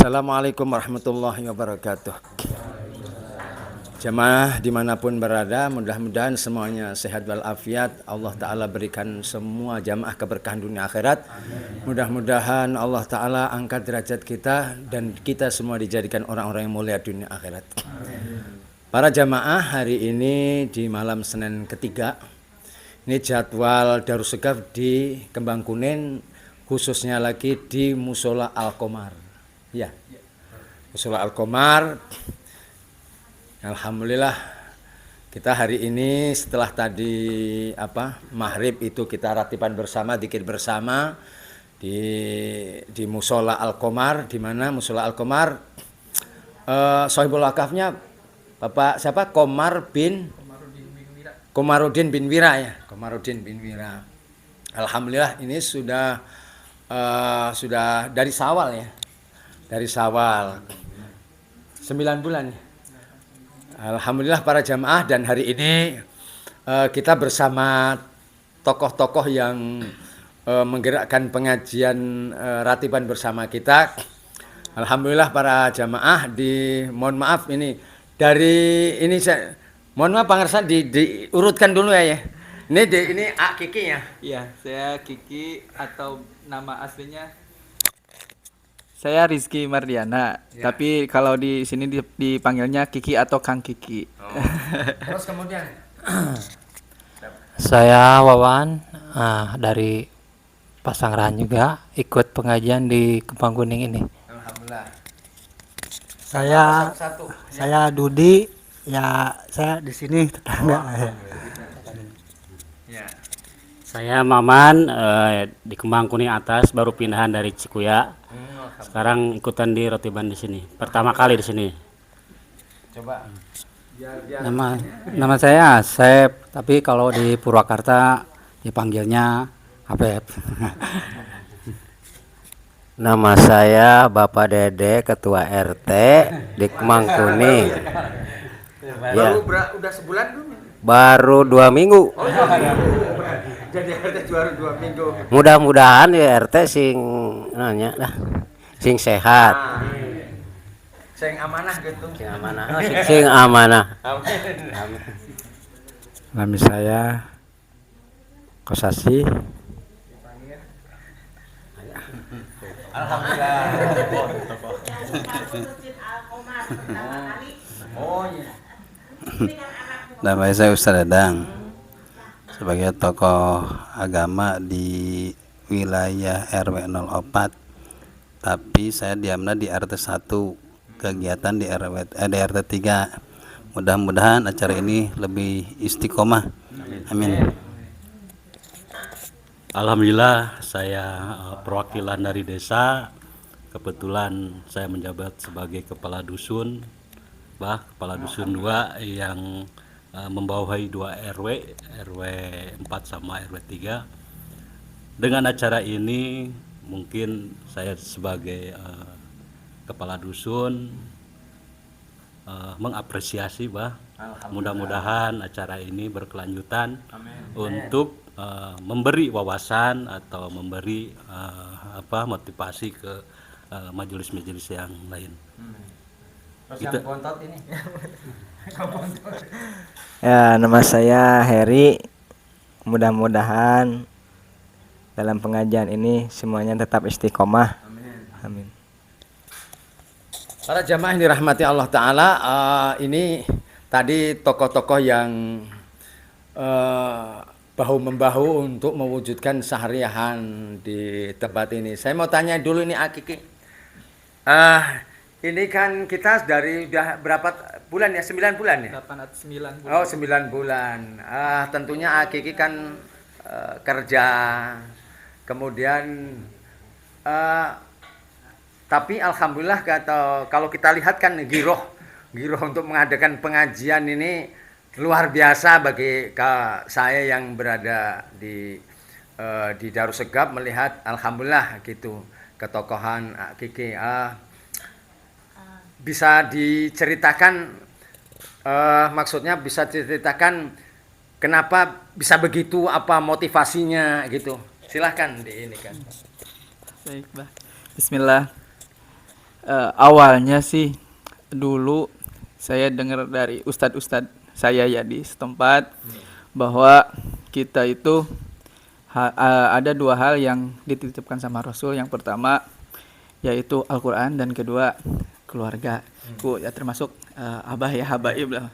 Assalamualaikum warahmatullahi wabarakatuh. Jemaah dimanapun berada, mudah-mudahan semuanya sehat walafiat. Allah Ta'ala berikan semua jemaah keberkahan dunia akhirat. Mudah-mudahan Allah Ta'ala angkat derajat kita dan kita semua dijadikan orang-orang yang mulia dunia akhirat. Para jemaah, hari ini di malam Senin ketiga, ini jadwal Darus Segaf di Kembang Kuning, khususnya lagi di Musola Al-Qomar. Ya, Musola Al-Qomar. Alhamdulillah kita hari ini setelah tadi maghrib itu kita ratiban bersama, dzikir bersama di Musola Al-Qomar, di mana Musola Al-Qomar Sohibul Wakafnya Bapak siapa? Komarudin bin Wira ya, Komarudin bin Wira. Alhamdulillah ini sudah dari Syawal ya. Dari Syawal 9 bulan. Alhamdulillah para jamaah, dan hari ini kita bersama tokoh-tokoh yang menggerakkan pengajian ratiban bersama kita. Alhamdulillah para jamaah, mohon maaf ini mohon maaf Pak Ngersan diurutkan dulu ya. Ini A Kiki ya. Iya, saya Kiki atau nama aslinya saya Rizky Mardiana, ya. Tapi kalau di sini dipanggilnya Kiki atau Kang Kiki. Terus kemudian saya Wawan dari Pasanggrahan juga, ikut pengajian di Kembang Kuning ini. Alhamdulillah. Saya Dudi, ya saya di sini tetangga. Ya. Saya Maman, di Kembang Kuning atas, baru pindahan dari Cikuya. Sekarang ikutan di Rotiban di sini. Pertama kali di sini. Coba. Nama saya Asep, tapi kalau di Purwakarta dipanggilnya Apep. Nama saya Bapak Dede, Ketua RT di Kembang Kuning. Ya. Udah sebulan belum? Baru 2 minggu. Oh, 2 minggu. Jadi RT baru 2 minggu. Mudah-mudahan ya RT sing nanya dah. Sing sehat. Sing amanah gitu. Sing amanah. Sing amanah. Amin. Nama saya Kosasi. Alhamdulillah. Oh iya. Nama saya Ustaz Dadang, sebagai tokoh agama di wilayah RW 04, tapi saya diamnya di RT 1, kegiatan di RT 3. Mudah-mudahan acara ini lebih istiqomah. Amin. Alhamdulillah, saya perwakilan dari desa. Kebetulan saya menjabat sebagai kepala dusun, kepala dusun 2 yang membawahi 2 RW 4 sama RW 3. Dengan acara ini mungkin saya sebagai kepala dusun mengapresiasi mudah-mudahan acara ini berkelanjutan. Amin. Untuk memberi wawasan atau memberi motivasi ke majelis-majelis yang lain. Terus yang bontot ini. Ya, nama saya Heri. Mudah-mudahan dalam pengajian ini semuanya tetap istiqomah. Amin. Para jamaah yang dirahmati Allah Ta'ala, ini tadi tokoh-tokoh yang bahu-membahu untuk mewujudkan seharian di tempat ini. Saya mau tanya dulu ini Akiki. Ini kan kita dari udah berapa bulan ya? 9 bulan ya? 8 atau 9 bulan. Oh, 9 bulan. Tentunya Akiki kan kerja. Kemudian tapi alhamdulillah kalau kita lihat kan giroh untuk mengadakan pengajian ini luar biasa bagi saya yang berada di Darus Segaf, melihat alhamdulillah gitu ketokohan Kiki. Bisa diceritakan maksudnya bisa diceritakan kenapa bisa begitu, apa motivasinya gitu. Silahkan di ini kan. Baik, Bah. Bismillah. Awalnya sih dulu saya dengar dari ustadz-ustadz saya ya di setempat bahwa kita itu ada dua hal yang dititipkan sama Rasul. Yang pertama yaitu Al-Quran dan kedua keluarga. Ya termasuk abah ya, habaib lah.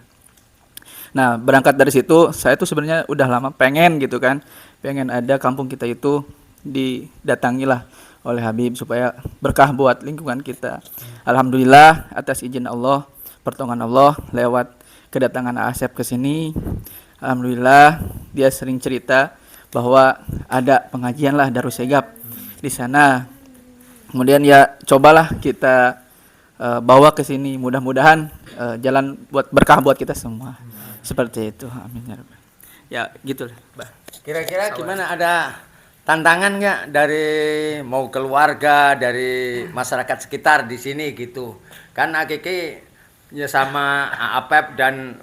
Nah, berangkat dari situ saya tuh sebenarnya udah lama pengen gitu kan, pengen ada kampung kita itu didatangilah oleh Habib supaya berkah buat lingkungan kita. Alhamdulillah atas izin Allah, pertolongan Allah lewat kedatangan Asep ke sini. Alhamdulillah dia sering cerita bahwa ada pengajian lah Darussegap di sana. Kemudian ya cobalah kita bawa ke sini, mudah-mudahan jalan buat berkah buat kita semua. Seperti itu, amin ya Rabbal. Ya gitulah, Bah. Kira-kira gimana, ada tantangan nggak dari mau keluarga, dari masyarakat sekitar di sini gitu? Kan Akiki ya sama AAPEP dan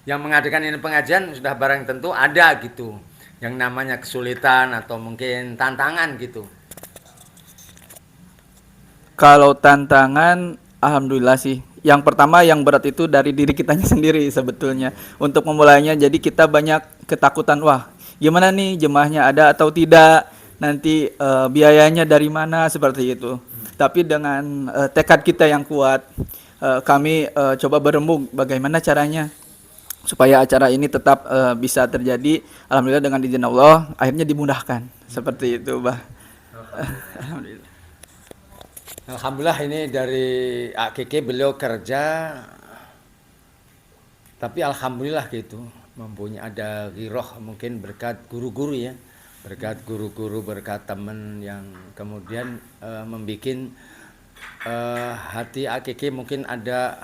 yang mengadakan ini pengajian sudah barang tentu ada gitu, yang namanya kesulitan atau mungkin tantangan gitu. Kalau tantangan, alhamdulillah sih. Yang pertama yang berat itu dari diri kitanya sendiri sebetulnya. Untuk memulainya jadi kita banyak ketakutan, wah gimana nih jemaahnya ada atau tidak, nanti biayanya dari mana, seperti itu. Tapi dengan tekad kita yang kuat, kami coba berembuk bagaimana caranya supaya acara ini tetap bisa terjadi. Alhamdulillah dengan izin Allah akhirnya dimudahkan. Seperti itu, Bah. Alhamdulillah. Alhamdulillah ini dari AKK beliau kerja, tapi alhamdulillah gitu mempunyai ada giroh, mungkin berkat guru-guru ya, berkat guru-guru, berkat teman yang kemudian membuat hati AKK mungkin ada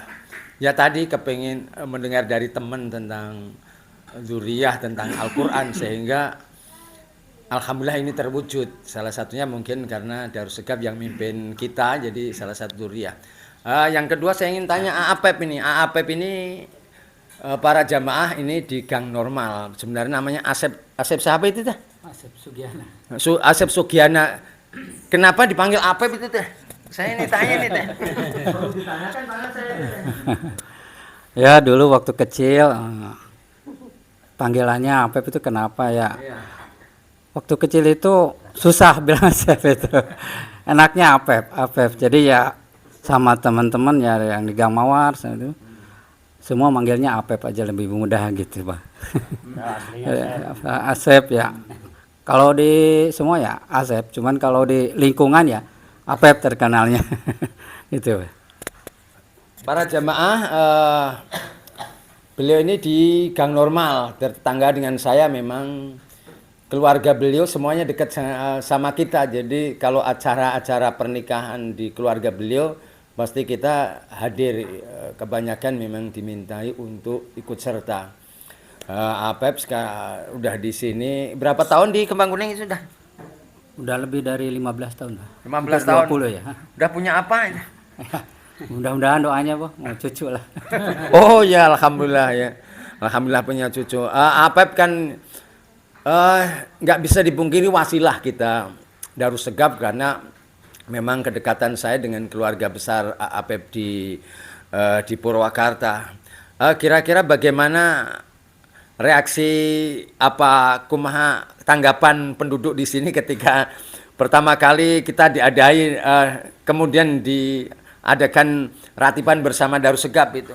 ya tadi kepingin mendengar dari teman tentang dzuriyah, tentang Al-Quran, sehingga alhamdulillah ini terwujud. Salah satunya mungkin karena Darussegap yang mimpin kita, jadi salah satu dzuriyah. Yang kedua saya ingin tanya AAPEP ini. AAPEP ini para jamaah ini di Gang Normal. Sebenarnya namanya Asep siapa itu teh? Asep Sugiana. Asep Sugiana. Kenapa dipanggil AAPEP itu teh? Saya ini tanya nih teh. Perlu ditanyakan mana saya. Ya dulu waktu kecil panggilannya APEP itu kenapa ya? Iya. Waktu kecil itu susah bilang Asep itu. Enaknya APEP. Jadi ya sama teman-teman ya yang di Gang Mawar itu. Semua manggilnya APEP aja lebih mudah gitu, Pak. Asep ya. Kalau di semua ya Asep, cuman kalau di lingkungan ya APEP terkenalnya. Gitu. Para jamaah, beliau ini di Gang Normal, tetangga dengan saya. Memang keluarga beliau semuanya dekat sama kita. Jadi kalau acara-acara pernikahan di keluarga beliau pasti kita hadir. Kebanyakan memang dimintai untuk ikut serta. APEP udah di sini berapa tahun di Kembang Kuning sudah? Udah lebih dari 15 tahun. 15 tahun. 20 ya. Udah punya apa? Mudah-mudahan doanya, Pak, mau cucu lah. Oh ya, alhamdulillah ya. Alhamdulillah punya cucu. APEP kan nggak bisa dipungkiri wasilah kita Darussegap, karena memang kedekatan saya dengan keluarga besar APEP di Purwakarta. Kira-kira bagaimana reaksi kumaha tanggapan penduduk di sini ketika pertama kali kita diadai kemudian diadakan ratiban bersama Darussegap itu?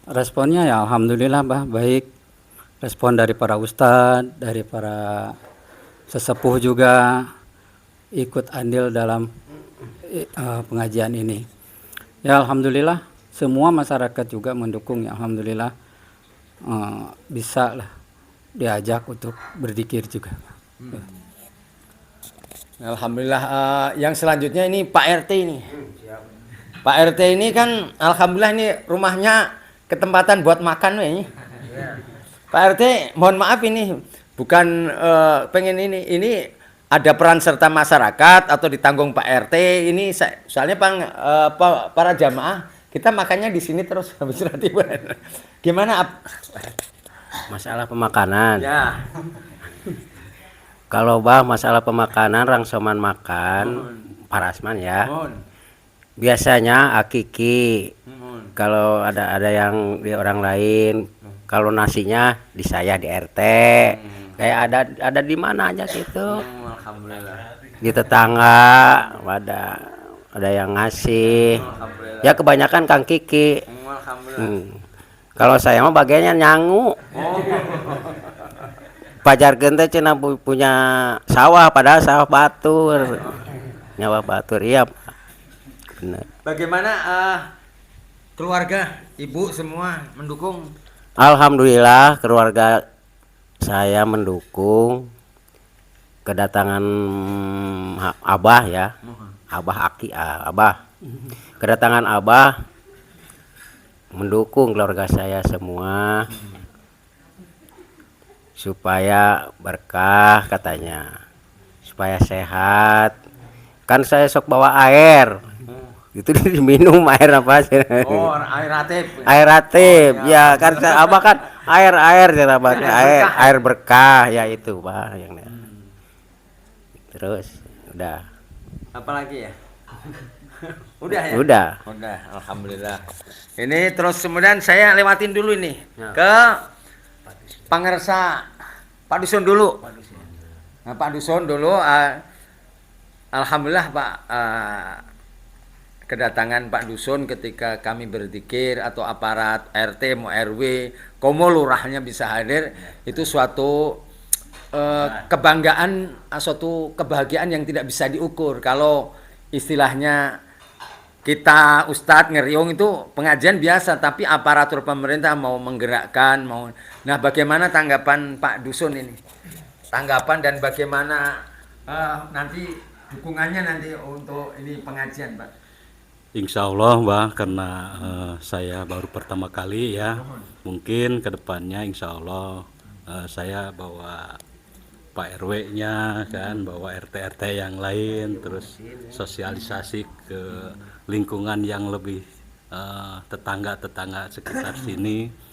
Responnya ya alhamdulillah, Bah, baik. Respon dari para ustadz, dari para sesepuh juga ikut andil dalam pengajian ini. Ya alhamdulillah semua masyarakat juga mendukung ya, alhamdulillah bisa lah diajak untuk berzikir juga. Alhamdulillah. Yang selanjutnya ini Pak RT ini. Pak RT ini kan alhamdulillah ini rumahnya ketempatan buat makan ini. Pak RT, mohon maaf ini bukan pengen ini ada peran serta masyarakat atau ditanggung Pak RT ini. Soalnya para jamaah kita makannya di sini terus habis ratiban. Gimana? Masalah pemakanan. Ya. Kalau Bah masalah pemakanan rangsoman makan Parasman ya. Biasanya akiki. Kalau ada yang di orang lain, kalau nasinya di saya di RT. Kayak ada di mana aja gitu. Alhamdulillah. Di tetangga ada yang ngasih. Ya kebanyakan Kang Kiki. Kalau saya mah bagiannya nyangu. Pajar gente cina punya sawah, padahal sawah batur. Nyawa batur, iya. Benar. Bagaimana keluarga, ibu semua mendukung? Alhamdulillah keluarga saya mendukung kedatangan Abah ya. Abah Aki, Abah. Kedatangan Abah mendukung keluarga saya semua. Supaya berkah katanya, supaya sehat. Kan saya sok bawa air, itu diminum air apa sih? Oh, air ratib. Air ratib, ya kan Abah kan air air berkah ya itu Pak yang terus udah. Apalagi ya? Udah ya? Udah. Alhamdulillah. Ini terus kemudian saya lewatin dulu ini ke Pangersa Pak Dusun dulu. Nah, Pak Dusun dulu, alhamdulillah Pak, kedatangan Pak Dusun ketika kami berzikir atau aparat RT mau RW, komo lurahnya bisa hadir, itu suatu kebanggaan, suatu kebahagiaan yang tidak bisa diukur. Kalau istilahnya kita Ustadz ngeriung itu pengajian biasa, tapi aparatur pemerintah mau menggerakkan, Nah, bagaimana tanggapan Pak Dusun ini? Tanggapan dan bagaimana nanti dukungannya nanti untuk ini pengajian, Pak? Insya Allah, Mbak, karena saya baru pertama kali ya, mungkin kedepannya Insya Allah saya bawa Pak RW-nya kan, bawa RT-RT yang lain, terus sosialisasi ke lingkungan yang lebih tetangga-tetangga sekitar sini.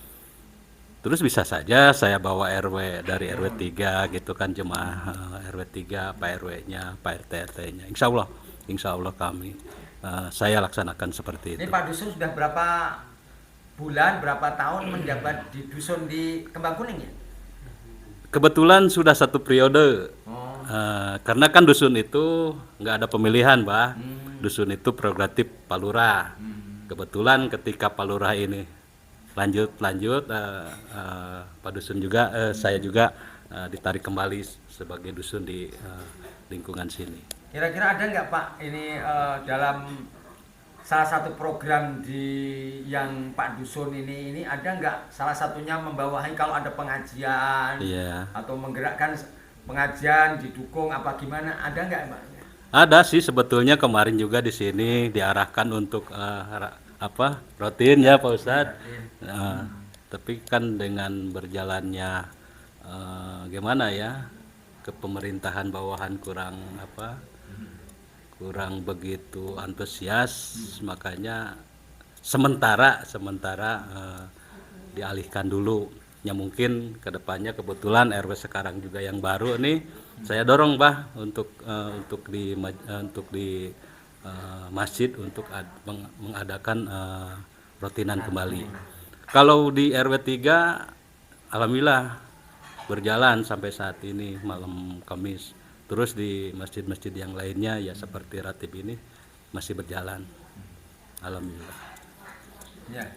Terus bisa saja saya bawa RW dari RW 3 gitu kan, jemaah RW 3, Pak RW-nya, Pak RT-RT-nya. Insya Allah kami saya laksanakan seperti itu. Ini Pak Dusun sudah berapa bulan, berapa tahun menjabat di Dusun di Kembang Kuning ya? Kebetulan sudah 1 periode. Karena kan Dusun itu nggak ada pemilihan, Mbak. Dusun itu prerogatif Pak Lurah. Kebetulan ketika Pak Lurah ini lanjut Pak Dusun juga, saya juga ditarik kembali sebagai Dusun di lingkungan sini. Kira-kira ada nggak Pak ini dalam salah satu program di yang Pak Dusun ini ada nggak salah satunya membawahi kalau ada pengajian atau menggerakkan pengajian didukung apa gimana, ada nggak Pak? Ada sih sebetulnya, kemarin juga di sini diarahkan untuk rutin ya Pak Ustadz. Tapi kan dengan berjalannya gimana ya, kepemerintahan bawahan kurang begitu antusias, makanya sementara dialihkan dulu. Ya mungkin kedepannya kebetulan RW sekarang juga yang baru nih, saya dorong untuk di masjid untuk mengadakan rutinan kembali. Kalau di RW 3 alhamdulillah berjalan sampai saat ini malam Kamis. Terus di masjid-masjid yang lainnya ya seperti Ratib ini masih berjalan. Alhamdulillah. Ya.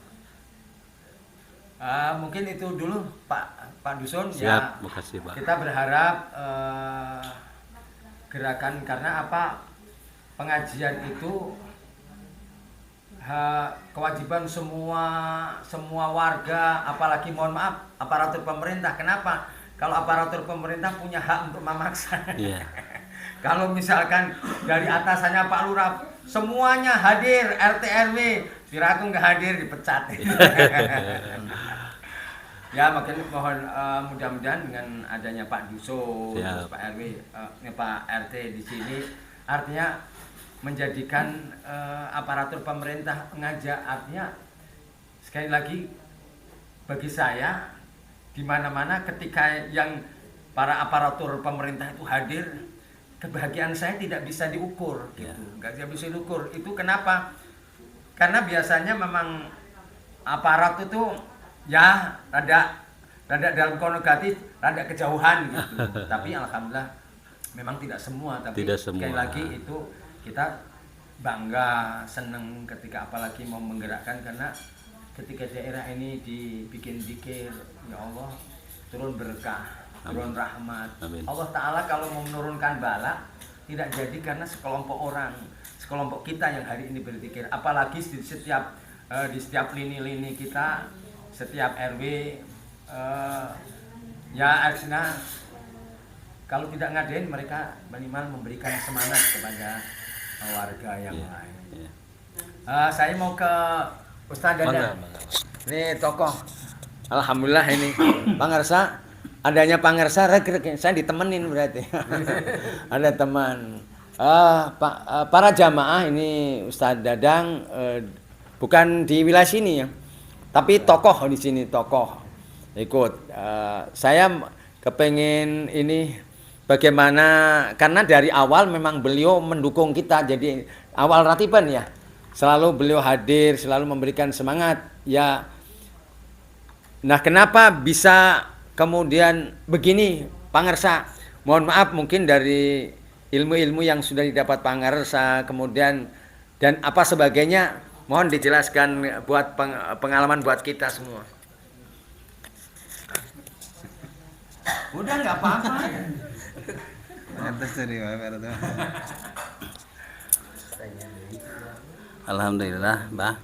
Mungkin itu dulu Pak Dusun. Siap, makasih Pak. Kita berharap gerakan, karena pengajian itu kewajiban semua warga, apalagi mohon maaf aparatur pemerintah. Kenapa? Kalau aparatur pemerintah punya hak untuk memaksa. Kalau misalkan dari atasannya Pak Lurah semuanya hadir, RT RW, Siraku nggak hadir dipecat. Ya makin mohon mudah-mudahan dengan adanya Pak Dusun, Pak RW, Pak RT di sini, artinya menjadikan aparatur pemerintah mengajak, artinya sekali lagi bagi saya di mana-mana ketika yang para aparatur pemerintah itu hadir, kebahagiaan saya tidak bisa diukur gitu, nggak bisa diukur. Itu kenapa? Karena biasanya memang aparat itu ya rada dalam konotasi rada kejauhan gitu. Tapi alhamdulillah memang tidak semua, tapi Tidak semua. sekali lagi itu kita bangga, seneng ketika apalagi mau menggerakkan, karena ketika daerah ini dibikin zikir, ya Allah turun berkah, turun rahmat. Amin. Allah Ta'ala kalau mau menurunkan bala tidak jadi karena sekelompok orang, sekelompok kita yang hari ini berzikir, apalagi di setiap lini-lini kita, setiap RW, ya artinya kalau tidak ngadain, mereka minimal memberikan semangat kepada warga yang lain. Saya mau ke Ustadz Dadang. Ini tokoh, alhamdulillah ini Pangersa, adanya Pangersa, saya ditemenin berarti. Ada teman. Para jamaah ini Ustadz Dadang bukan di wilayah sini ya, tapi tokoh di sini, tokoh ikut. Saya kepengen ini bagaimana, karena dari awal memang beliau mendukung kita, jadi awal ratiban ya selalu beliau hadir, selalu memberikan semangat ya. Nah, kenapa bisa kemudian begini Pangersa? Mohon maaf mungkin dari ilmu-ilmu yang sudah didapat Pangersa kemudian dan apa sebagainya, mohon dijelaskan buat pengalaman buat kita semua. Udah nggak apa-apa. Alhamdulillah, Mbah.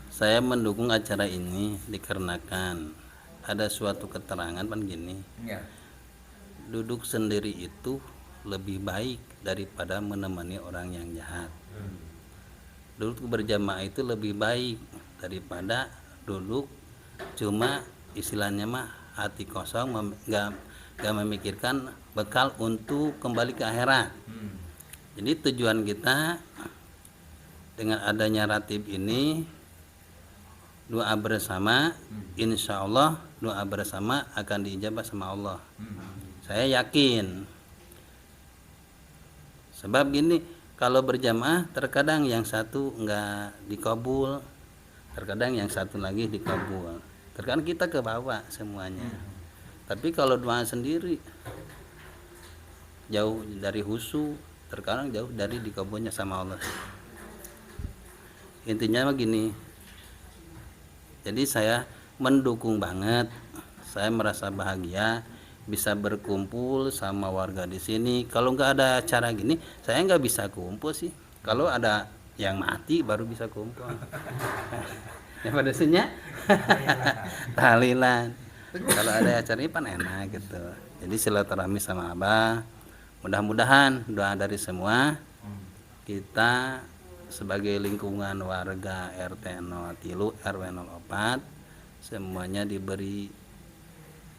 Saya mendukung acara ini dikarenakan ada suatu keterangan kan gini. Ya. Duduk sendiri itu lebih baik daripada menemani orang yang jahat. Duduk berjamaah itu lebih baik daripada duduk cuma istilahnya mah hati kosong, nggak memikirkan bekal untuk kembali ke akhirat. Jadi tujuan kita dengan adanya ratib ini, doa bersama, insya Allah doa bersama akan diijabah sama Allah. Saya yakin. Sebab gini, kalau berjamaah terkadang yang satu nggak dikabul, terkadang yang satu lagi dikabul. Terkadang kita ke bawah semuanya. Tapi kalau doa sendiri jauh dari husu, terkadang jauh dari dikabulnya sama Allah. Intinya begini. Jadi saya mendukung banget. Saya merasa bahagia bisa berkumpul sama warga di sini. Kalau nggak ada acara gini, saya nggak bisa kumpul sih. Kalau ada yang mati baru bisa kumpul. Ya pada sini tahlilan. Kalau ada acara ini pan enak gitu. Jadi silaturahmi sama Abah. Mudah-mudahan doa dari semua kita sebagai lingkungan warga RT 03 RW 04 semuanya diberi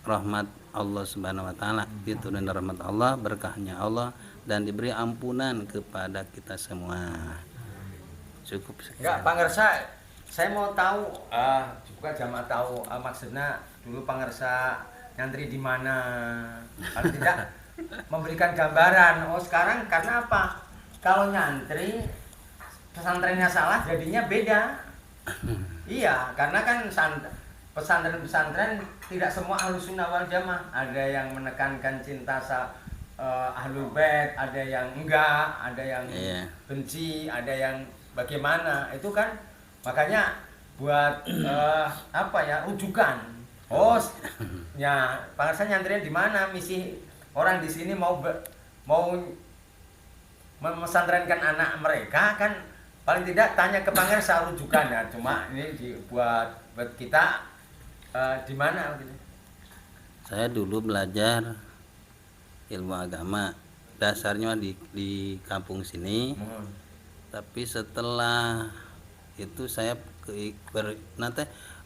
rahmat Allah Subhanahu wa taala, diturunin rahmat Allah, berkahnya Allah dan diberi ampunan kepada kita semua. Cukup sekian. Enggak, Pangersa, saya mau tahu, juga jamaah tahu maksudnya dulu Pangersa nyantri di mana, kalau tidak memberikan gambaran. Oh sekarang karena apa? Kalau nyantri pesantrennya salah jadinya beda. Iya, karena kan pesantren-pesantren tidak semua ahlus sunnah wal jamaah. Ada yang menekankan cinta ahlul bait, ada yang enggak, ada yang benci, ada yang bagaimana. Itu kan makanya buat apa ya, rujukan. Oh, ya Pangersa nyantri di mana? Misi orang di sini mau memesantrenkan anak mereka kan paling tidak tanya ke Pangersa rujukan ya. Cuma ini buat kita di mana gitu. Saya dulu belajar ilmu agama dasarnya di kampung sini. Tapi setelah itu saya nanti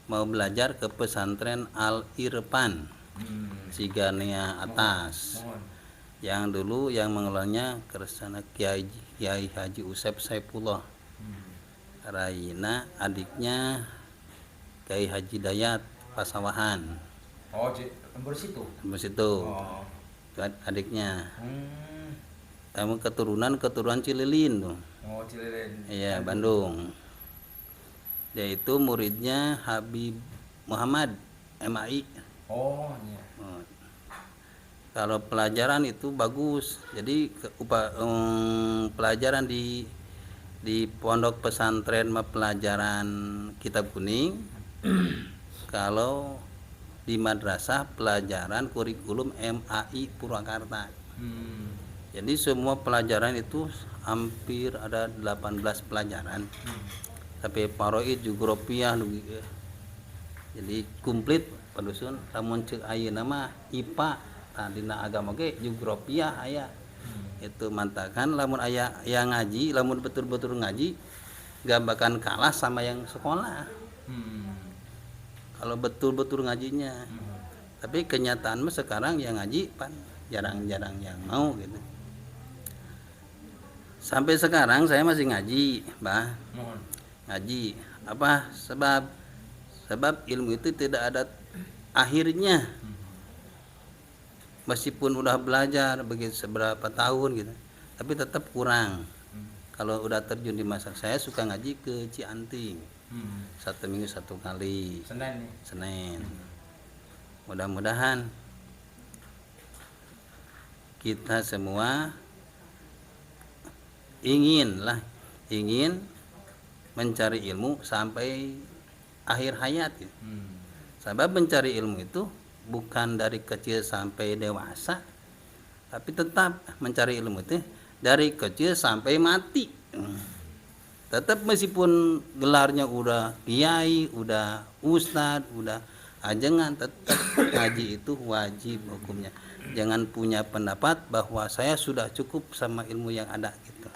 mau belajar ke pesantren Al Irfan Sigania Atas. Yang dulu yang mengelolanya Kersana Kiai Haji Usep Saipullah Raina, adiknya Kiai Haji Dayat Pasawahan. Oh, lembur situ. Lembur situ. Oh. adiknya. Kamu keturunan Cililin tuh. Oh, Cililin. Iya, Bandung. Dia itu muridnya Habib Muhammad MAI. Oh, iya. Kalau pelajaran itu bagus. Jadi pelajaran di pondok pesantren pelajaran kitab kuning. Kalau di madrasah pelajaran kurikulum MAI Purwakarta. Jadi semua pelajaran itu hampir ada 18 pelajaran. Sampai paroid jugropiah jadi komplit padusun lamun ceuk ayeuna mah IPA dina agama ge jugropiah aya. Itu mantakan lamun aya yang ngaji, lamun betul-betul ngaji gak bakal kalah sama yang sekolah. Kalau betul-betul ngajinya. Tapi kenyataan mah sekarang yang ngaji pan jarang-jarang yang mau gitu. Sampai sekarang saya masih ngaji, Mbah. Ngaji. Apa? Sebab ilmu itu tidak ada akhirnya. Meskipun udah belajar begitu seberapa tahun gitu, tapi tetap kurang. Kalau udah terjun di masa saya suka ngaji ke Cianting. 1 minggu 1 kali. Senin. Mudah-mudahan kita semua ingin mencari ilmu sampai akhir hayat. Sebab mencari ilmu itu bukan dari kecil sampai dewasa, tapi tetap mencari ilmu itu dari kecil sampai mati. Tetap meskipun gelarnya udah kiai, udah ustadz, udah ajengan, tetap ngaji itu wajib hukumnya. Jangan punya pendapat bahwa saya sudah cukup sama ilmu yang ada gitu.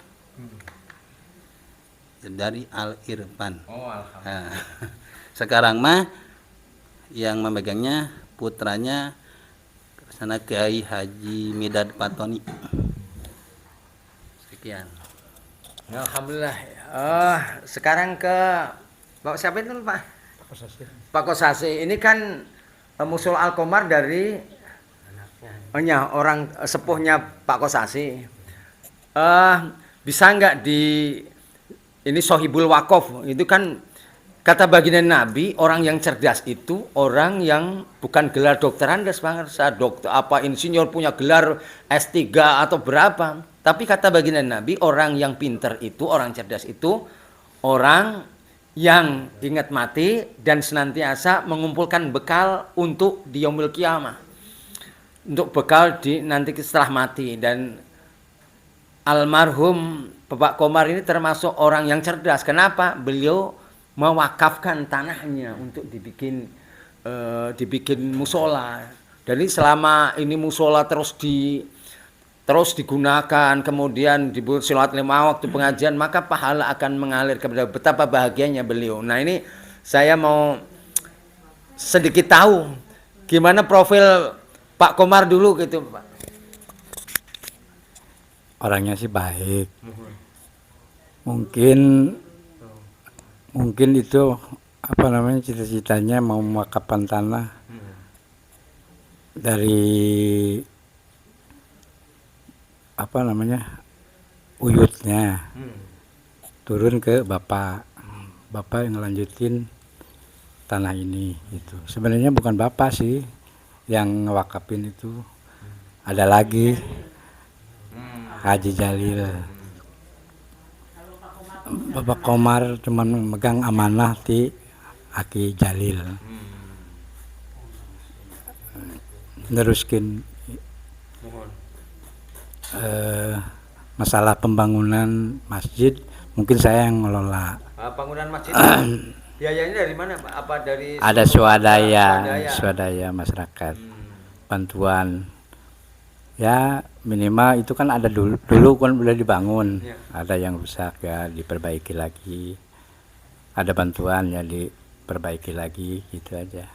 Dari Al-Irfan. Nah, sekarang mah yang memegangnya putranya sana Kiai Haji Midad Patoni. Sekian. Alhamdulillah. Sekarang ke Pak siapa itu Pak? Pak Kosasi. Ini kan Musul Al-Komar dari orang sepuhnya Pak Kosasi. Bisa nggak ini Sohibul Wakof itu kan kata baginda Nabi, orang yang cerdas itu orang yang bukan gelar dokteran, dokter apa insinyur punya gelar S3 atau berapa. Tapi kata baginda Nabi, orang yang pinter itu, orang cerdas itu orang yang ingat mati dan senantiasa mengumpulkan bekal untuk di yaumil qiyamah. Untuk bekal di nanti setelah mati. Dan almarhum Bapak Komar ini termasuk orang yang cerdas. Kenapa? Beliau mewakafkan tanahnya untuk dibikin musola. Jadi selama ini musola terus digunakan, kemudian dibuat sholat 5 waktu pengajian, maka pahala akan mengalir kepada betapa bahagianya beliau. Nah ini saya mau sedikit tahu gimana profil Pak Komar dulu gitu Pak. Orangnya sih baik. Mungkin itu apa namanya cita-citanya mau mewakafkan tanah dari apa namanya uyutnya turun ke bapak yang ngelanjutin tanah ini gitu. Sebenarnya bukan bapak sih yang ngewakafin itu, ada lagi Haji Jalil. Bapak Komar cuman megang amanah di Aki Jalil. Neruskin masalah pembangunan masjid mungkin saya yang ngelola. Bangunan masjid biayanya dari mana Pak? Apa dari ada swadaya masyarakat, bantuan ya minimal itu kan ada dulu kan udah dibangun, ada yang rusak ya diperbaiki lagi, ada bantuan ya diperbaiki lagi gitu aja.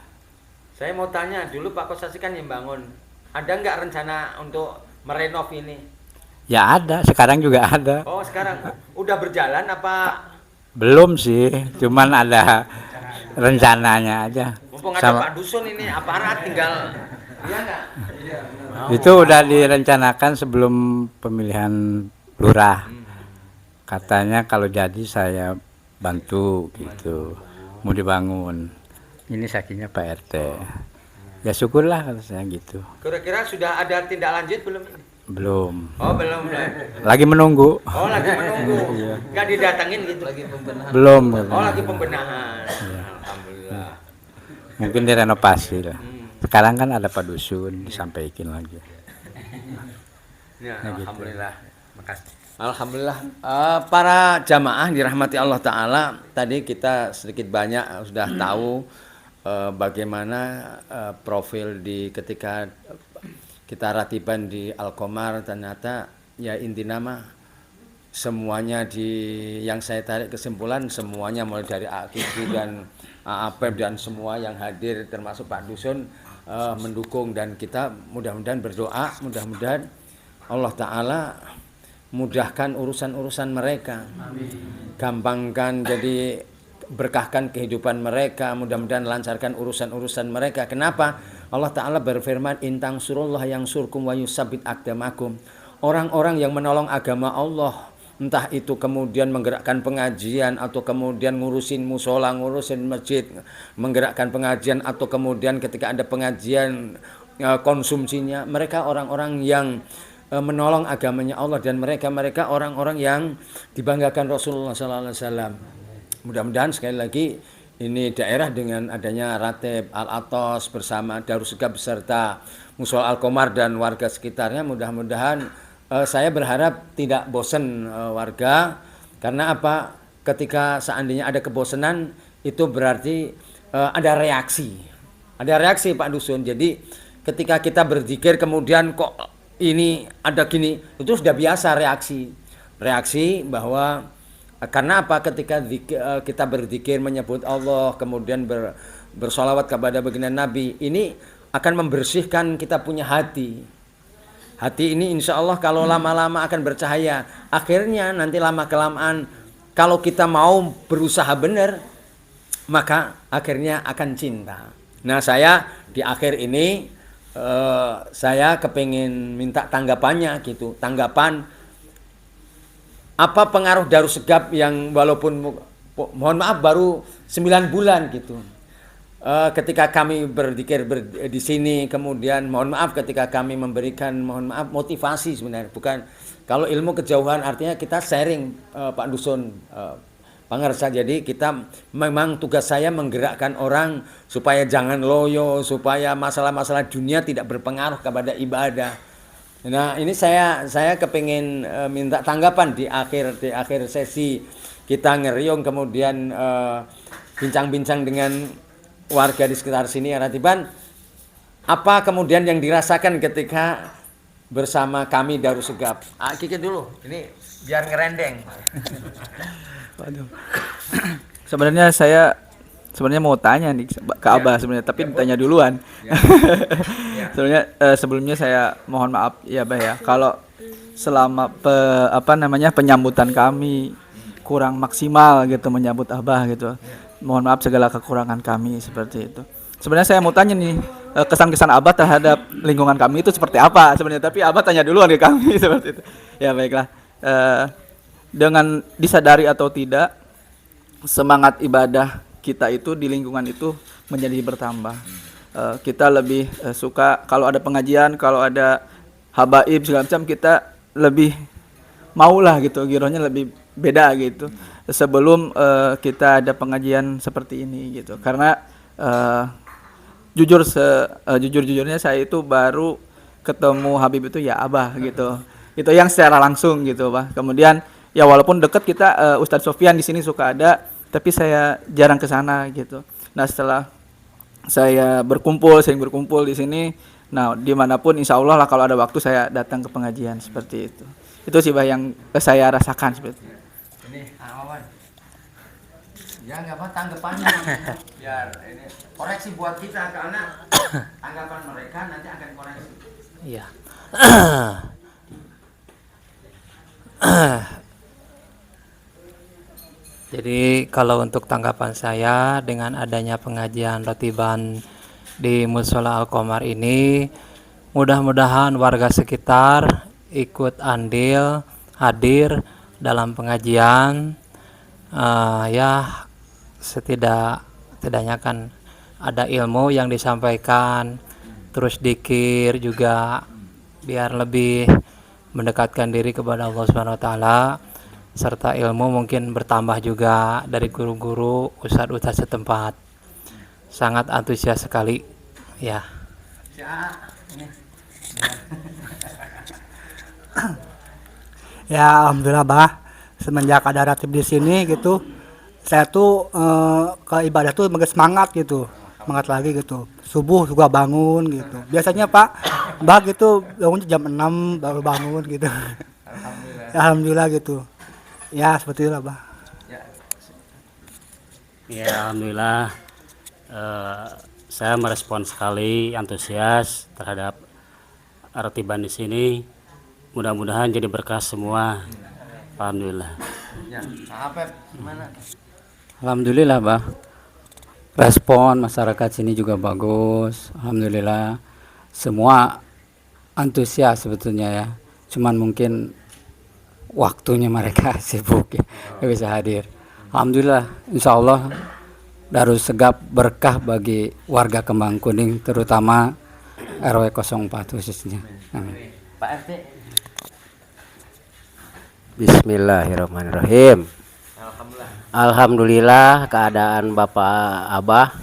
Saya mau tanya dulu Pak Kosasi kan yang bangun, ada nggak rencana untuk merenov ini? Ya ada, sekarang juga ada. Oh sekarang udah berjalan apa? Belum sih, cuman ada rencananya aja. Mumpung ada Sama Pak Dusun ini aparat tinggal. Iya nggak? itu udah direncanakan sebelum pemilihan lurah. Katanya kalau jadi saya bantu gitu, mau dibangun. Ini sakinya Pak RT. Ya syukurlah kalau saya gitu. Kira-kira sudah ada tindak lanjut belum? Belum. Oh belum. Lagi menunggu. Oh lagi menunggu. Nggak didatengin gitu. Belum. Oh lagi pembenahan. Alhamdulillah. Mungkin direnovasi lah. Sekarang kan ada Pak Dusun, disampaikan lagi. Ya, alhamdulillah. Makasih. Alhamdulillah. Para jamaah dirahmati Allah Ta'ala, tadi kita sedikit banyak sudah tahu bagaimana profil di ketika kita ratiban di Al-Qomar. Ternyata ya inti nama semuanya yang saya tarik kesimpulan semuanya mulai dari Akiki dan Apep dan semua yang hadir termasuk Pak Dusun mendukung, dan kita mudah-mudahan berdoa, mudah-mudahan Allah Ta'ala mudahkan urusan-urusan mereka. Gampangkan, jadi berkahkan kehidupan mereka, mudah-mudahan lancarkan urusan-urusan mereka. Kenapa? Allah Ta'ala berfirman, intang surullah yang surkum wa yusabbit aqdamakum. Orang-orang yang menolong agama Allah, entah itu kemudian menggerakkan pengajian atau kemudian ngurusin musola, ngurusin masjid, menggerakkan pengajian, atau kemudian ketika ada pengajian konsumsinya, mereka orang-orang yang menolong agamanya Allah, dan mereka orang-orang yang dibanggakan Rasulullah SAW. Mudah-mudahan sekali lagi ini daerah dengan adanya Ratib Al-Atos bersama Darussigap beserta Musola Al-Qomar dan warga sekitarnya, mudah-mudahan saya berharap tidak bosan warga. Karena apa? Ketika seandainya ada kebosanan itu berarti ada reaksi. Ada reaksi Pak Dusun. Jadi ketika kita berzikir kemudian kok ini ada gini, itu sudah biasa reaksi bahwa karena apa? Ketika kita berzikir menyebut Allah kemudian bersolawat kepada baginda Nabi, ini akan membersihkan kita punya hati. Hati ini insya Allah kalau lama-lama akan bercahaya. Akhirnya nanti lama-kelamaan kalau kita mau berusaha benar, maka akhirnya akan cinta. Nah saya di akhir ini saya kepingin minta tanggapannya gitu. Tanggapan apa pengaruh Darussigap yang walaupun mohon maaf baru 9 bulan gitu. Ketika kami berzikir di sini, kemudian mohon maaf ketika kami memberikan mohon maaf motivasi sebenarnya, bukan kalau ilmu kejauhan artinya kita sharing Pak Dusun Pangersa. Jadi kita memang tugas saya menggerakkan orang supaya jangan loyo, supaya masalah-masalah dunia tidak berpengaruh kepada ibadah. Nah ini saya kepingin minta tanggapan di akhir sesi kita ngeriung kemudian bincang-bincang dengan warga di sekitar sini ya Ratiban, apa kemudian yang dirasakan ketika bersama kami Darussigap? Kiki dulu, ini biar ngerendeng. Waduh. Sebenarnya saya mau tanya nih ke Abah sebenarnya, tapi ditanya duluan. Sebenarnya sebelumnya saya mohon maaf ya Abah ya, kalau selama penyambutan kami kurang maksimal gitu menyambut Abah gitu. Mohon maaf segala kekurangan kami seperti itu. Sebenarnya saya mau tanya nih, kesan-kesan Abah terhadap lingkungan kami itu seperti apa sebenarnya, tapi Abah tanya duluan ke kami seperti itu. Ya baiklah. Dengan disadari atau tidak, semangat ibadah kita itu di lingkungan itu menjadi bertambah. Kita lebih suka kalau ada pengajian, kalau ada habaib segala macam, kita lebih maulah gitu, girohnya lebih beda gitu. Sebelum kita ada pengajian seperti ini gitu, karena jujur-jujurnya saya itu baru ketemu Habib itu ya Abah gitu, itu yang secara langsung gitu Pak. Kemudian ya walaupun dekat kita, Ustadz Sofyan di sini suka ada, tapi saya jarang ke sana gitu. Nah setelah saya sering berkumpul di sini, nah dimanapun insya Allah lah kalau ada waktu saya datang ke pengajian seperti itu. Itu sih Bah yang saya rasakan seperti itu. Ini Awan, ya nggak apa tanggapannya, biar ini koreksi buat kita karena tanggapan mereka nanti akan koreksi. Iya. Jadi kalau untuk tanggapan saya dengan adanya pengajian rotiban di Musola Al-Qamar ini, mudah-mudahan warga sekitar ikut andil hadir dalam pengajian. Ya setidaknya kan ada ilmu yang disampaikan, terus dikir juga biar lebih mendekatkan diri kepada Allah Subhanahu wa taala, serta ilmu mungkin bertambah juga dari guru-guru, ustadz-ustadz setempat. Sangat antusias sekali ya. Ya alhamdulillah bah, semenjak ada ratib di sini gitu, saya tuh ke ibadah tuh makin semangat gitu, semangat lagi gitu. Subuh juga bangun gitu. Biasanya Pak, bah gitu bangunnya jam 6 baru bangun gitu. Alhamdulillah gitu. Ya seperti itulah bah. Ya alhamdulillah, saya merespon sekali antusias terhadap ratiban di sini. Mudah-mudahan jadi berkah semua. Alhamdulillah. Alhamdulillah bah, respon masyarakat sini juga bagus. Alhamdulillah semua antusias sebetulnya ya, cuman mungkin waktunya mereka sibuk ya, nggak bisa hadir. Alhamdulillah, insya Allah Darus Segap berkah bagi warga Kembang Kuning, terutama RW 04 khususnya. Amin. Bismillahirrahmanirrahim. Alhamdulillah keadaan Bapak Abah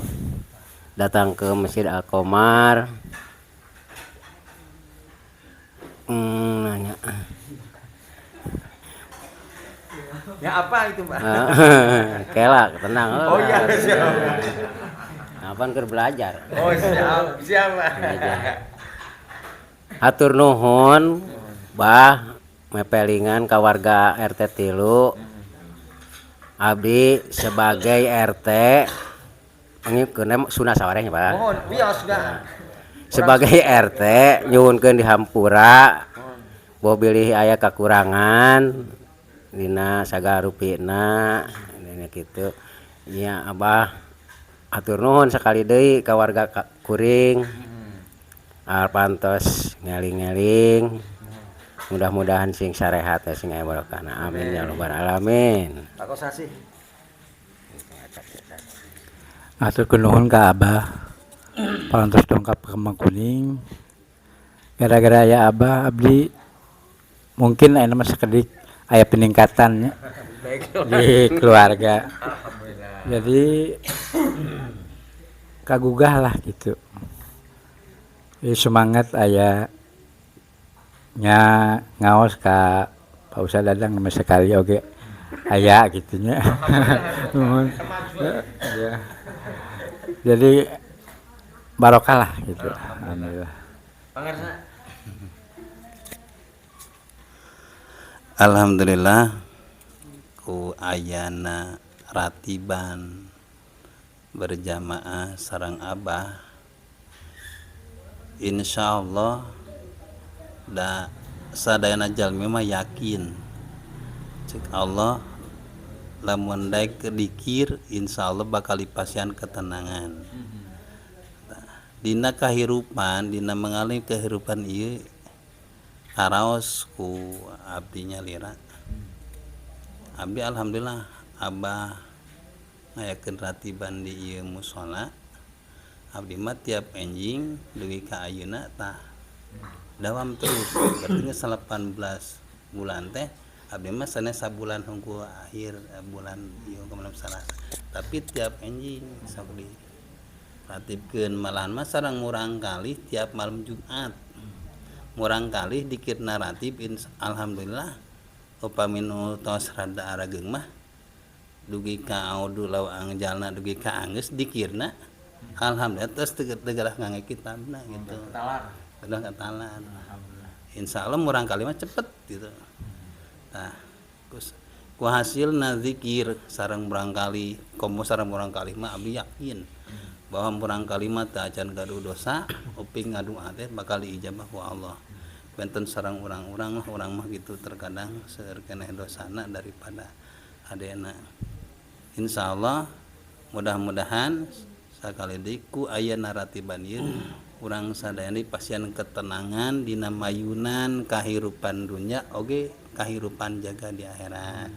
datang ke Masjid Al-Qamar. Nanya. Ya apa itu, Pak? Kelak, tenang. Oh iya, siap. Apaan keur belajar? Oh siap, Pak. Hatur nuhun, bah mepelingan ka warga RT 3. Abdi sebagai RT ini kena sunah sawarenya, Pak. Oh, bios dah. Sebagai RT nyuwunkeun di Hampura, boh bilih aya kakurangan dina sagarupina dina kitu. Nya Abah atur nuhun sakali deui ka warga kuring. Alpantos ngeling-ngeling. Mudah-mudahan sing sarehat sing aya barokahna. Amin ya rabbal alamin. Pak Kosasi. Atur nuhun ka Abah parantos dongkap ke Kembang Kuning. Gara-gara ya Abah abdi mungkin aya mah sakedik aya peningkatannya di keluarga. Jadi kagugah lah gitu. Jadi semangat aya nya ngaos ka Pak Ustaz Dadang nama sekali oge aya gitunya. Ya. Jadi barokah lah gitu. Alhamdulillah. Alhamdulillah ku ayana ratiban berjamaah sareng Abah, insyaallah da sadayana jalmi mah yakin cek Allah lamun daek dikir insyaallah bakal dipasihan ketenangan. Dina kahirupan, dina mengalami kehirupan ieu araos ku abdi nyalira. Abdi alhamdulillah Abah ngayakeun ratiban di ieu mushola. Abdi mah tiap enjing dugi ka ayeuna tah dawam terus. Berarti 18 bulan teh abdi mah sanes sabulan hungkul akhir bulan ieu kemudian salah. Tapi tiap enjing sabdi ratibkeun malahan mah sareng murang kali tiap malam Jumat. Murang kali dikirna ratib alhamdulillah upami nu tos rada arageung mah dugi ka audu lawang jalna dugi ka anggeus dikirna alhamdulillah tos tegelah ngangge kitabna gitu. Udah katalan. Insyaallah murang kali mah cepet gitu. Nah, ku hasilna zikir sareng murang kali, komo sareng murang kali mah abdi yakin bahwa murang kali mah teu acan gaduh dosa, uping ngadoa teh bakal diijabah ku Allah. Benten sareng urang-urang mah gitu terkadang seueur keneh dosana daripada adena. insya Allah mudah-mudahan sekali diku aya naratiban ieu urang sadaya pasien ketenangan dina mayunan kahirupan dunya oge kahirupan jaga di akhirat.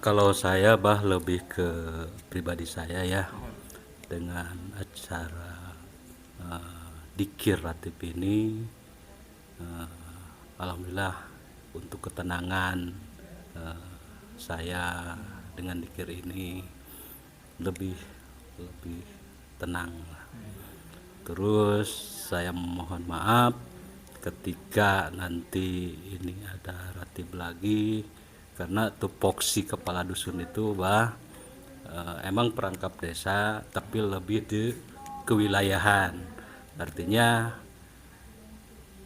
Kalau saya lebih ke pribadi saya ya, dengan acara dikir ratib ini, alhamdulillah untuk ketenangan saya dengan dikir ini lebih tenang. Terus saya mohon maaf ketika nanti ini ada ratib lagi, karena tupoksi kepala dusun itu emang perangkap desa tapi lebih di kewilayahan. Artinya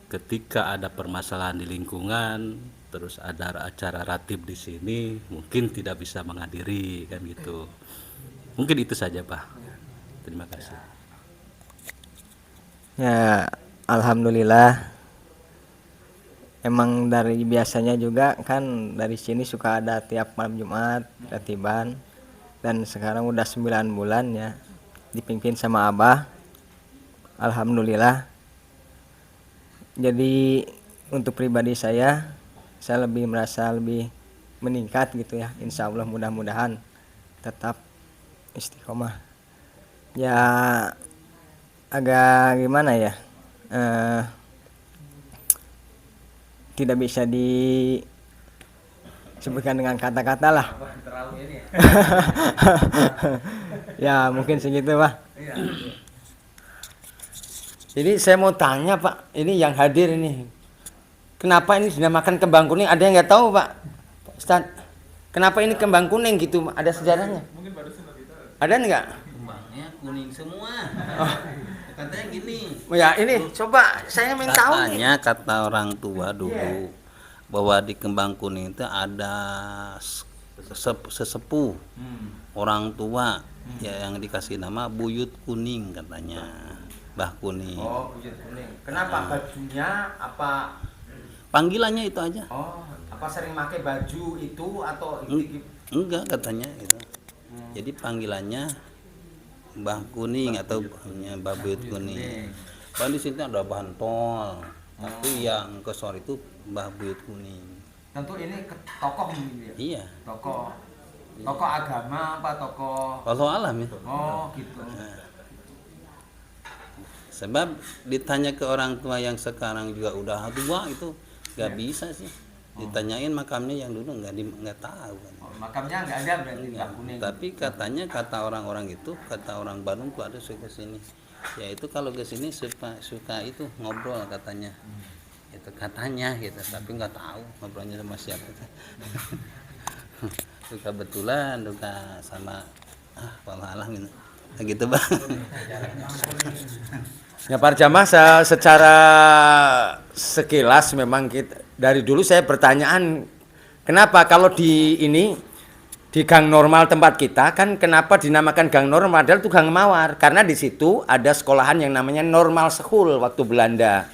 ketika ada permasalahan di lingkungan terus ada acara ratib di sini mungkin tidak bisa menghadiri kan gitu. Mungkin itu saja Pak. Terima kasih. Ya, alhamdulillah. Emang dari biasanya juga kan dari sini suka ada tiap malam Jumat ratiban, dan sekarang udah 9 bulan ya dipimpin sama Abah. Alhamdulillah. Jadi untuk pribadi saya lebih merasa lebih meningkat gitu ya. Insya Allah mudah-mudahan tetap istiqomah. Ya agak gimana ya, tidak bisa disebutkan dengan kata-kata lah. Ya mungkin segitu Pak. Ini saya mau tanya Pak, ini yang hadir ini, kenapa ini dinamakan kembang kuning? Ada yang nggak tahu Pak Ustadz? Kenapa ini kembang kuning gitu? Ada sejarahnya? Ada nggak? Kembangnya kuning semua. Oh. Katanya gini. Ya ini coba saya ingin tahu. Katanya kata orang tua dulu bahwa di kembang kuning itu ada sesepuh orang tua ya yang dikasih nama Buyut Kuning katanya. Mbah Kuning. Oh, Buyut Kuning. Kenapa bajunya apa? Panggilannya itu aja. Oh, apa sering pakai baju itu atau enggak katanya itu. Jadi panggilannya Mbah Kuning atau Mbah Buyut Kuning. Kan di sini ada bantol. Tapi yang kesor itu Mbah Buyut Kuning. Tentu ini tokoh mungkin ya? Iya. Tokoh agama apa tokoh? Kalau alam ya. Oh, gitu. Sebab ditanya ke orang tua yang sekarang juga udah tua itu nggak bisa sih. Ditanyain makamnya yang dulu nggak tahu kan. Oh, makamnya nggak ada berarti Mbah Kuning. Tapi katanya kata orang-orang itu, kata orang Bandung tuh ada suka sini. Ya itu kalau ke sini suka itu ngobrol katanya. Itu katanya gitu, tapi nggak tahu ngobrolnya sama siapa. Suka betulan, suka sama wallahualam gitu. Gitu Bang. Ya para jamaah, secara sekilas memang kita dari dulu saya pertanyaan kenapa kalau di gang normal tempat kita kan kenapa dinamakan gang normal, padahal itu gang mawar, karena di situ ada sekolahan yang namanya normal school waktu Belanda,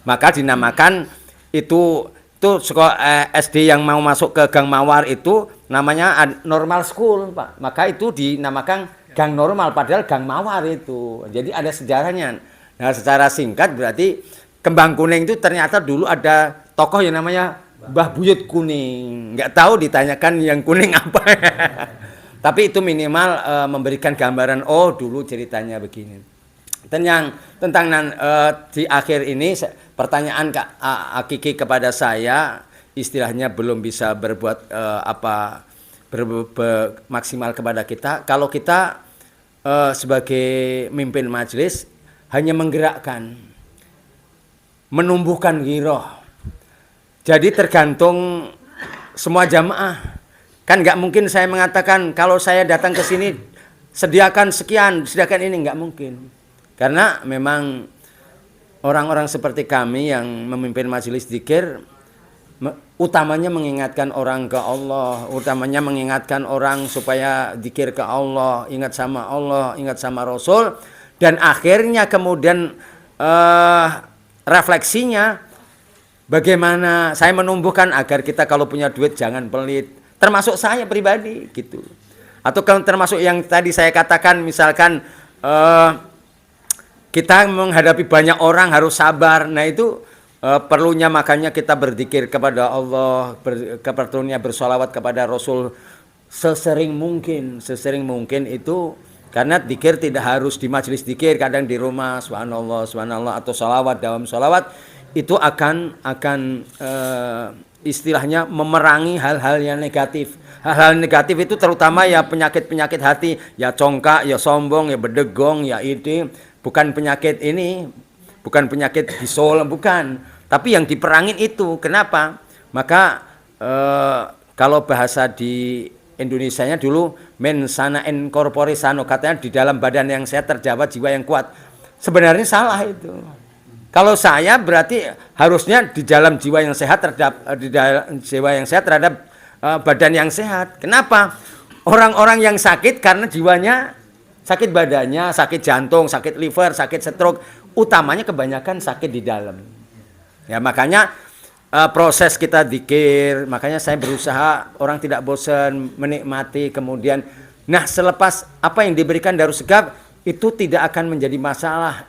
maka dinamakan itu sekolah SD yang mau masuk ke gang mawar itu namanya normal school Pak, maka itu dinamakan gang normal padahal gang mawar itu, jadi ada sejarahnya. Nah secara singkat berarti kembang kuning itu ternyata dulu ada tokoh yang namanya Mbah Buyut Kuning. Nggak tahu ditanyakan yang kuning apa. Tapi itu minimal memberikan gambaran, oh dulu ceritanya begini. Dan tentang di akhir ini pertanyaan Kak Akiki kepada saya istilahnya belum bisa berbuat maksimal kepada kita. Kalau kita sebagai mimpin majelis hanya menggerakkan, menumbuhkan giroh. Jadi tergantung semua jamaah. Kan nggak mungkin saya mengatakan kalau saya datang ke sini sediakan sekian, sediakan ini, nggak mungkin. Karena memang orang-orang seperti kami yang memimpin majelis dzikir utamanya mengingatkan orang ke Allah, utamanya mengingatkan orang supaya dzikir ke Allah, ingat sama Allah, ingat sama Rasul. Dan akhirnya kemudian refleksinya bagaimana saya menumbuhkan agar kita kalau punya duit jangan pelit, termasuk saya pribadi gitu. Atau kalau termasuk yang tadi saya katakan, misalkan kita menghadapi banyak orang harus sabar. Nah itu perlunya makanya kita berzikir kepada Allah, perlunya bersolawat kepada Rasul sesering mungkin itu, karena zikir tidak harus di majelis zikir, kadang di rumah subhanallah subhanallah atau salawat, dalam salawat itu akan istilahnya memerangi hal-hal yang negatif. Hal-hal negatif itu terutama ya penyakit-penyakit hati, ya congkak, ya sombong, ya bedegong, ya ini bukan penyakit ini, bukan penyakit bisul, bukan. Tapi yang diperangin itu, kenapa? Maka kalau bahasa di Indonesianya dulu men sana in corpore sano, katanya di dalam badan yang sehat terdapat jiwa yang kuat. Sebenarnya salah itu. Kalau saya berarti harusnya di dalam jiwa yang sehat terhadap badan yang sehat. Kenapa? Orang-orang yang sakit karena jiwanya sakit, badannya sakit, jantung, sakit liver, sakit stroke, utamanya kebanyakan sakit di dalam. Ya makanya proses kita zikir, makanya saya berusaha orang tidak bosan menikmati, kemudian nah selepas apa yang diberikan Darus Segaf itu tidak akan menjadi masalah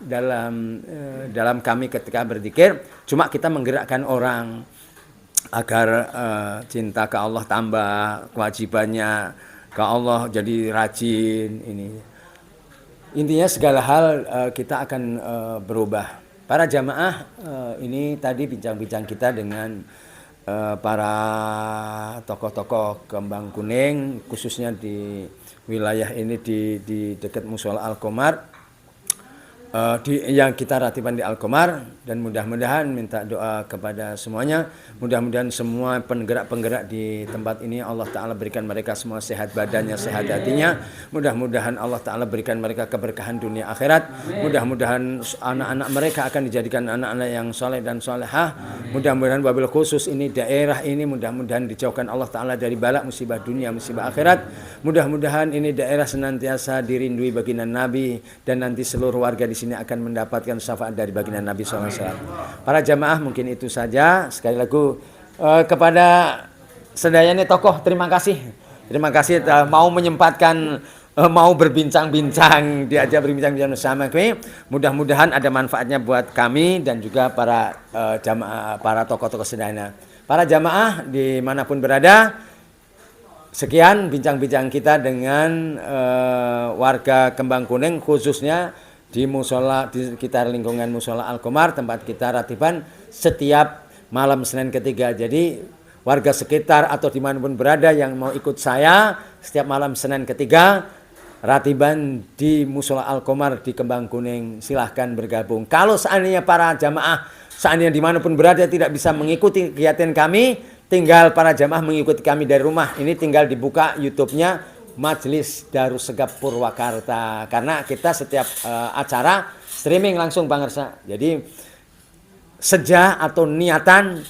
dalam kami ketika berzikir. Cuma kita menggerakkan orang agar cinta ke Allah tambah, kewajibannya ke Allah jadi rajin. Ini intinya segala hal kita akan berubah. Para jamaah, ini tadi bincang-bincang kita dengan para tokoh-tokoh Kembang Kuning, khususnya di wilayah ini di dekat Musola Al-Qomar, yang kita ratiban di Al-Qomar, dan mudah-mudahan minta doa kepada semuanya, mudah-mudahan semua penggerak-penggerak di tempat ini Allah Ta'ala berikan mereka semua sehat badannya, sehat hatinya, mudah-mudahan Allah Ta'ala berikan mereka keberkahan dunia akhirat, mudah-mudahan anak-anak mereka akan dijadikan anak-anak yang soleh dan solehah, mudah-mudahan wabil khusus ini daerah ini mudah-mudahan dijauhkan Allah Ta'ala dari balak musibah dunia, musibah akhirat, mudah-mudahan ini daerah senantiasa dirindui baginda Nabi, dan nanti seluruh warga di sini akan mendapatkan syafaat dari baginda Nabi SAW. Para jamaah mungkin itu saja. Sekali lagi kepada sedayanya tokoh terima kasih mau menyempatkan mau berbincang-bincang, diajak berbincang-bincang bersama kami. Mudah-mudahan ada manfaatnya buat kami dan juga para jamaah, para tokoh-tokoh sedayana. Para jamaah dimanapun berada, sekian bincang-bincang kita dengan warga Kembang Kuning, khususnya di musola, di sekitar lingkungan Musola Al-Qomar, tempat kita ratiban setiap malam Senin ketiga. Jadi warga sekitar atau dimanapun berada yang mau ikut saya setiap malam Senin ketiga ratiban di Musola Al-Qomar di Kembang Kuning, silahkan bergabung. Kalau seandainya para jamaah seandainya dimanapun berada tidak bisa mengikuti kegiatan kami, tinggal para jamaah mengikuti kami dari rumah. Ini tinggal dibuka YouTube-nya Majelis Darus Segaf Purwakarta, karena kita setiap acara streaming langsung Bang Ersa. Jadi sejak atau niatan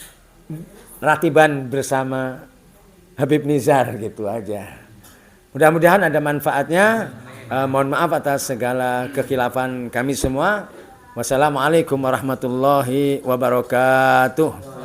ratiban bersama Habib Nizar gitu aja. Mudah-mudahan ada manfaatnya. Mohon maaf atas segala kekhilafan kami semua. Wassalamualaikum warahmatullahi wabarakatuh.